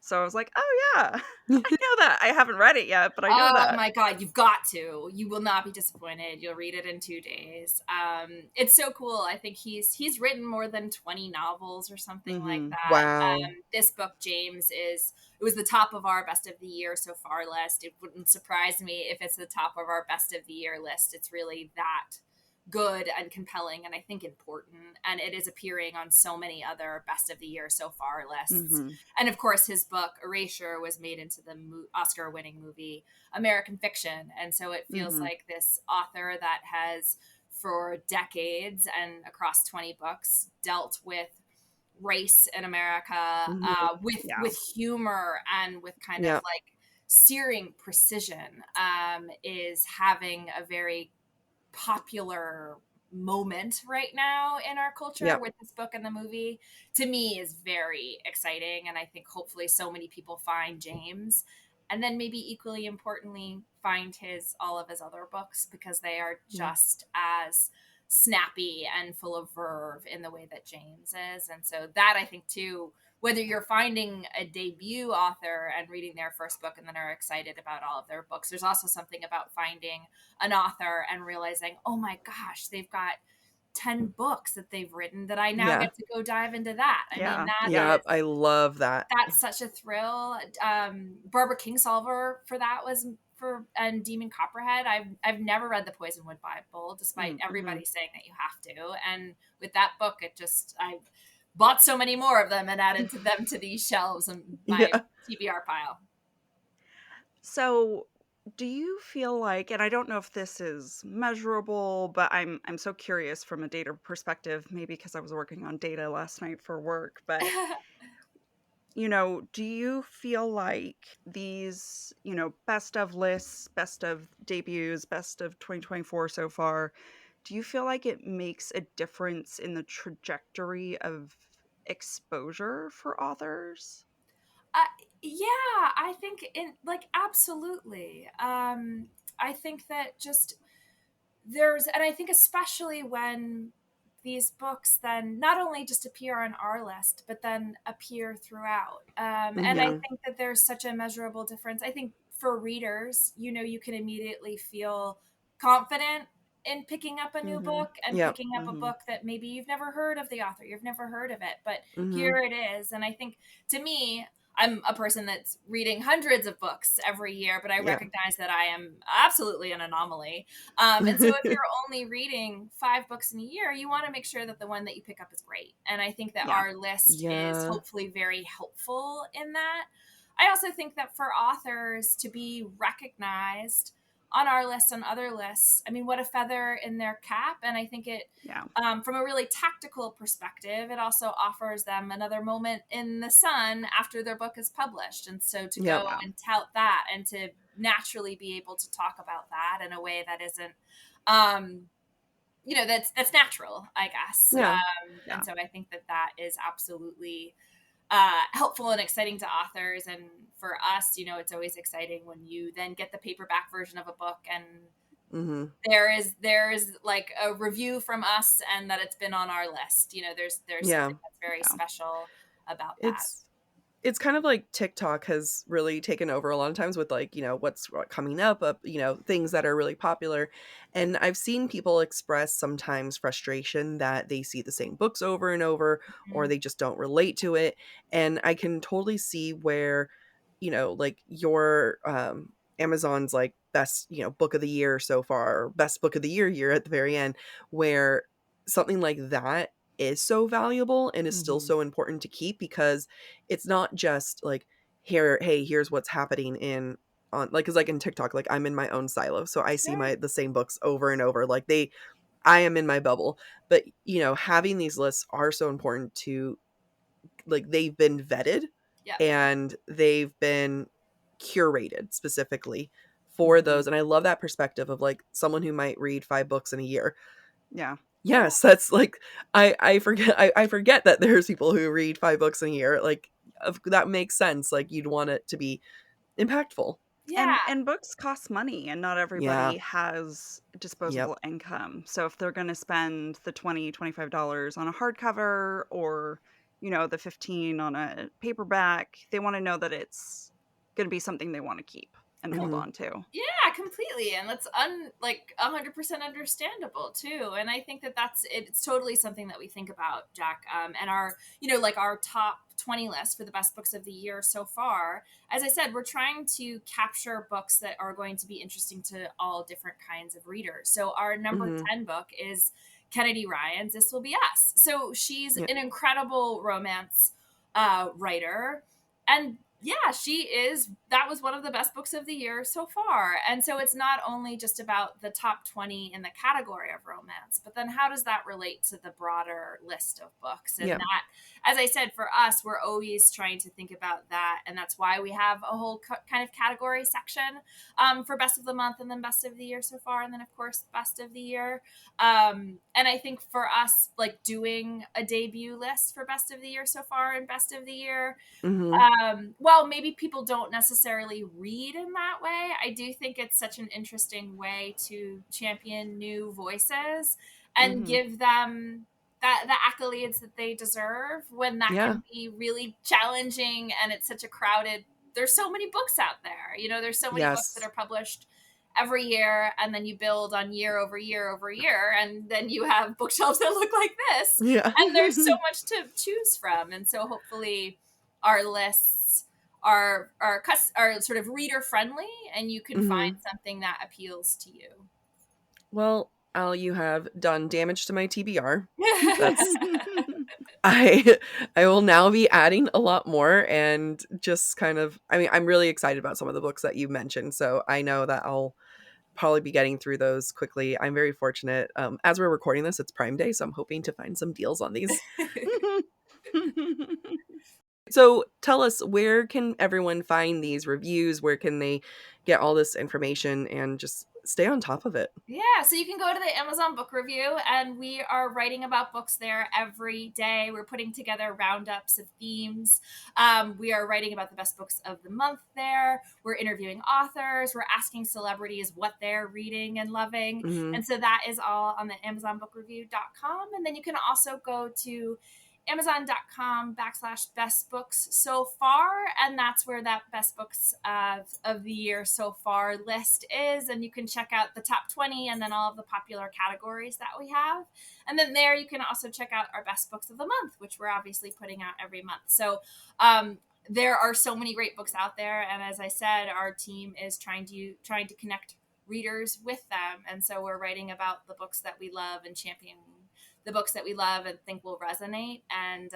So I was like, oh yeah, I know that. I haven't read it yet, but I know Oh that. my God, you've got to. You will not be disappointed. You'll read it in 2 days. It's so cool. I think he's written more than 20 novels or something like Mm-hmm. that. Wow. This book, James, it was the top of our best of the year so far list. It wouldn't surprise me if it's the top of our best of the year list. It's really that good and compelling and I think important. And it is appearing on so many other best of the year so far lists. Mm-hmm. And of course, his book, Erasure, was made into the Oscar winning movie American Fiction. And so it feels Mm-hmm. like this author that has, for decades and across 20 books, dealt with race in America Yeah. with humor and with kind of Yeah. like searing precision, is having a very popular moment right now in our culture Yep. with this book and the movie, to me is very exciting. And I think hopefully so many people find James, and then maybe equally importantly find all of his other books, because they are Yeah. just as snappy and full of verve in the way that James is. And so that, I think too, whether you're finding a debut author and reading their first book and then are excited about all of their books, there's also something about finding an author and realizing, oh my gosh, they've got 10 books that they've written that I now Yeah. get to go dive into that. I mean, Yeah. Yep. I love that. that's such a thrill. Barbara Kingsolver for that was and Demon Copperhead. I've never read the Poisonwood Bible, despite Mm-hmm. everybody saying that you have to. And with that book, I bought so many more of them and added to them to these shelves and my Yeah. TBR pile. So, do you feel like, and I don't know if this is measurable, but I'm so curious from a data perspective, maybe because I was working on data last night for work, but do you feel like these, best of lists, best of debuts, best of 2024 so far, do you feel like it makes a difference in the trajectory of exposure for authors? Uh, yeah, I think absolutely. I think that just and I think especially when these books then not only just appear on our list, but then appear throughout. And I Mm-hmm. think that there's such a measurable difference. I think for readers, you can immediately feel confident in picking up a new Mm-hmm. book and Yep. picking up a Mm-hmm. book that maybe you've never heard of the author, you've never heard of it, but Mm-hmm. here it is. And I think to me, I'm a person that's reading hundreds of books every year, but I Yeah. recognize that I am absolutely an anomaly. And so if you're only reading 5 books in a year, you want to make sure that the one that you pick up is great. And I think that Yeah. our list is Yeah. hopefully very helpful in that. I also think that for authors to be recognized on our list, on other lists, I mean, what a feather in their cap. And I think it, Yeah. from a really tactical perspective, it also offers them another moment in the sun after their book is published. And so to Yep. go and tout that and to naturally be able to talk about that in a way that isn't, that's natural, I guess. Yeah. Yeah. And so I think that is absolutely helpful and exciting to authors. And for us, it's always exciting when you then get the paperback version of a book and Mm-hmm. there's like a review from us and that it's been on our list. There's Yeah. something that's very Yeah. special about that. It's kind of like TikTok has really taken over a lot of times with like, what's coming up, things that are really popular. And I've seen people express sometimes frustration that they see the same books over and over, or Mhm. they just don't relate to it. And I can totally see where, like your Amazon's like best, book of the year so far, or best book of the year at the very end, where something like that is so valuable and is still Mm-hmm. so important to keep, because it's not just like, here's what's happening in on, like, because like in TikTok, like I'm in my own silo, so I see Sure. the same books over and over, like I am in my bubble. But having these lists are so important to, like, they've been vetted Yep. and they've been curated specifically for Mm-hmm. those. And I love that perspective of like someone who might read 5 books in a year. Yeah. Yeah. Yes, that's like, I forget, I forget that there's people who read 5 books in a year. Like, that makes sense. Like, you'd want it to be impactful. Yeah. And books cost money, and not Yeah. everybody has Yep. disposable income. So if they're going to spend the $25 on a hardcover, or the 15 on a paperback. They want to know that it's going to be something they want to keep and hold on to. Yeah, completely. And that's 100% understandable too. And I think it's totally something that we think about, Jack. And our, our top 20 list for the best books of the year so far. As I said, we're trying to capture books that are going to be interesting to all different kinds of readers. So our number 10 book is Kennedy Ryan's This Will Be Us. So she's an incredible romance writer. And yeah, that was one of the best books of the year so far. And so it's not only just about the top 20 in the category of romance, but then how does that relate to the broader list of books? And that, as I said, for us, we're always trying to think about that. And that's why we have a whole kind of category section for best of the month and then best of the year so far. And then, of course, best of the year. And I think for us, like doing a debut list for best of the year so far and best of the year, well, maybe people don't necessarily read in that way. I do think it's such an interesting way to champion new voices and give them the accolades that they deserve when that can be really challenging. And it's such a there's so many books out there, there's so many books that are published every year, and then you build on year over year over year, and then you have bookshelves that look like this. And there's so much to choose from. And so hopefully our lists are sort of reader friendly, and you can find something that appeals to you. Well, Al, you have done damage to my TBR. That's I will now be adding a lot more, and just kind of, I'm really excited about some of the books that you mentioned. So I know that I'll probably be getting through those quickly. I'm very fortunate. As we're recording this, it's Prime Day, so I'm hoping to find some deals on these. So tell us, where can everyone find these reviews? Where can they get all this information and just stay on top of it? Yeah, so you can go to the Amazon Book Review, and we are writing about books there every day. We're putting together roundups of themes. We are writing about the best books of the month there. We're interviewing authors. We're asking celebrities what they're reading and loving. And so that is all on the AmazonBookReview.com. And then you can also go to Amazon.com/best books so far, and that's where that best books of the year so far list is. And you can check out the top 20 and then all of the popular categories that we have. And then there you can also check out our best books of the month, which we're obviously putting out every month. So there are so many great books out there, and as I said, our team is trying to connect readers with them. And so we're writing about the books that we love and championing the books that we love and think will resonate. And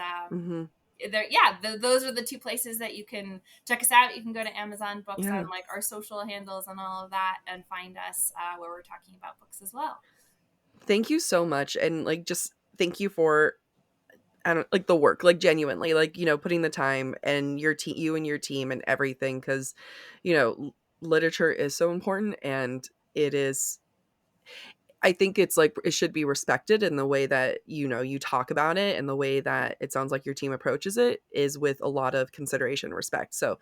those are the two places that you can check us out. You can go to Amazon Books on like our social handles and all of that, and find us where we're talking about books as well. Thank you so much. And just thank you for the work, genuinely, putting the time, and you and your team and everything, because literature is so important, and it is, I think it's it should be respected in the way that, you talk about it, and the way that it sounds like your team approaches it is with a lot of consideration and respect. So,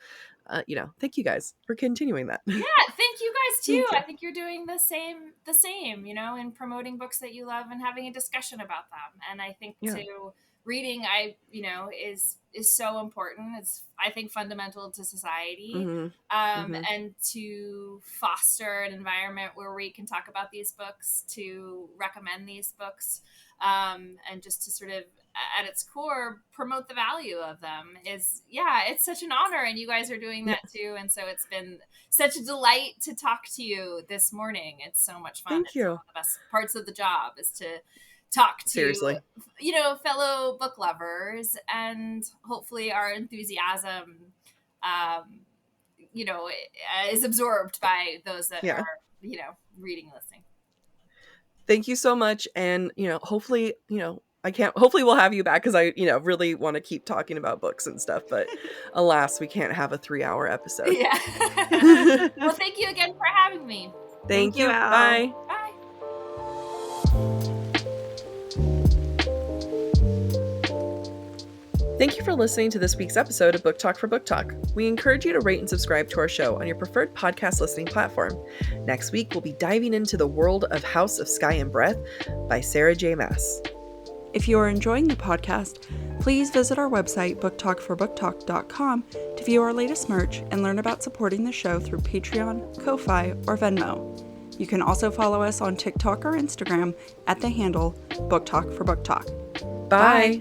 thank you guys for continuing that. Yeah, thank you guys too. I think you're doing the same, in promoting books that you love and having a discussion about them. And I think too, reading, is so important. It's, I think, fundamental to society, and to foster an environment where we can talk about these books, to recommend these books, and just to sort of, at its core, promote the value of them it's such an honor, and you guys are doing that too. And so it's been such a delight to talk to you this morning. It's so much fun. Thank you. One of the best parts of the job is to talk to Seriously, fellow book lovers, and hopefully our enthusiasm is absorbed by those that are reading and listening. Thank you so much. And hopefully hopefully we'll have you back, because I really want to keep talking about books and stuff, but alas, we can't have a 3-hour episode. Well, thank you again for having me. Thank you. Al. Bye. Thank you for listening to this week's episode of Book Talk for Book Talk. We encourage you to rate and subscribe to our show on your preferred podcast listening platform. Next week, we'll be diving into the world of House of Sky and Breath by Sarah J. Maas. If you are enjoying the podcast, please visit our website, booktalkforbooktalk.com, to view our latest merch and learn about supporting the show through Patreon, Ko-Fi, or Venmo. You can also follow us on TikTok or Instagram at the handle booktalkforbooktalk. Bye.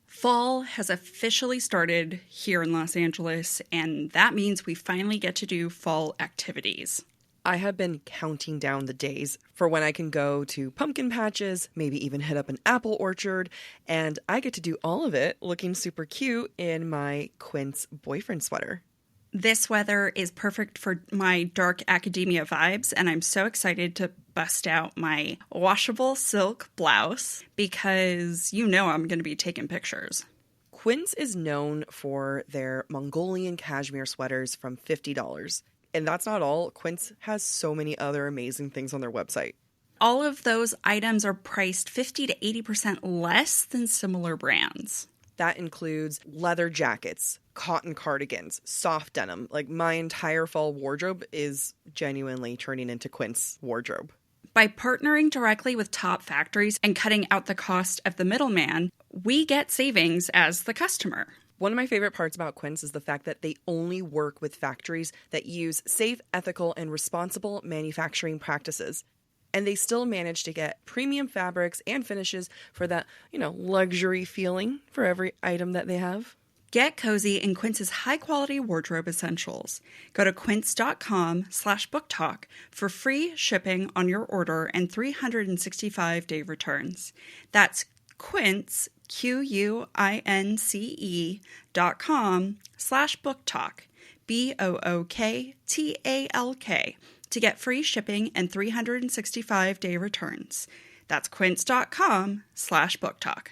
Fall has officially started here in Los Angeles, and that means we finally get to do fall activities. I have been counting down the days for when I can go to pumpkin patches, maybe even hit up an apple orchard, and I get to do all of it looking super cute in my Quince boyfriend sweater. This weather is perfect for my dark academia vibes, and I'm so excited to bust out my washable silk blouse because you know I'm going to be taking pictures. Quince is known for their Mongolian cashmere sweaters from $50. And that's not all. Quince has so many other amazing things on their website. All of those items are priced 50 to 80% less than similar brands. That includes leather jackets, cotton cardigans, soft denim. Like, my entire fall wardrobe is genuinely turning into Quince wardrobe. By partnering directly with top factories and cutting out the cost of the middleman, we get savings as the customer. One of my favorite parts about Quince is the fact that they only work with factories that use safe, ethical, and responsible manufacturing practices. And they still manage to get premium fabrics and finishes for that, luxury feeling for every item that they have. Get cozy in Quince's high-quality wardrobe essentials. Go to quince.com/booktalk for free shipping on your order and 365-day returns. That's Quince, QUINCE.com/booktalk, BOOKTALK, to get free shipping and 365-day returns. That's quince.com/booktalk.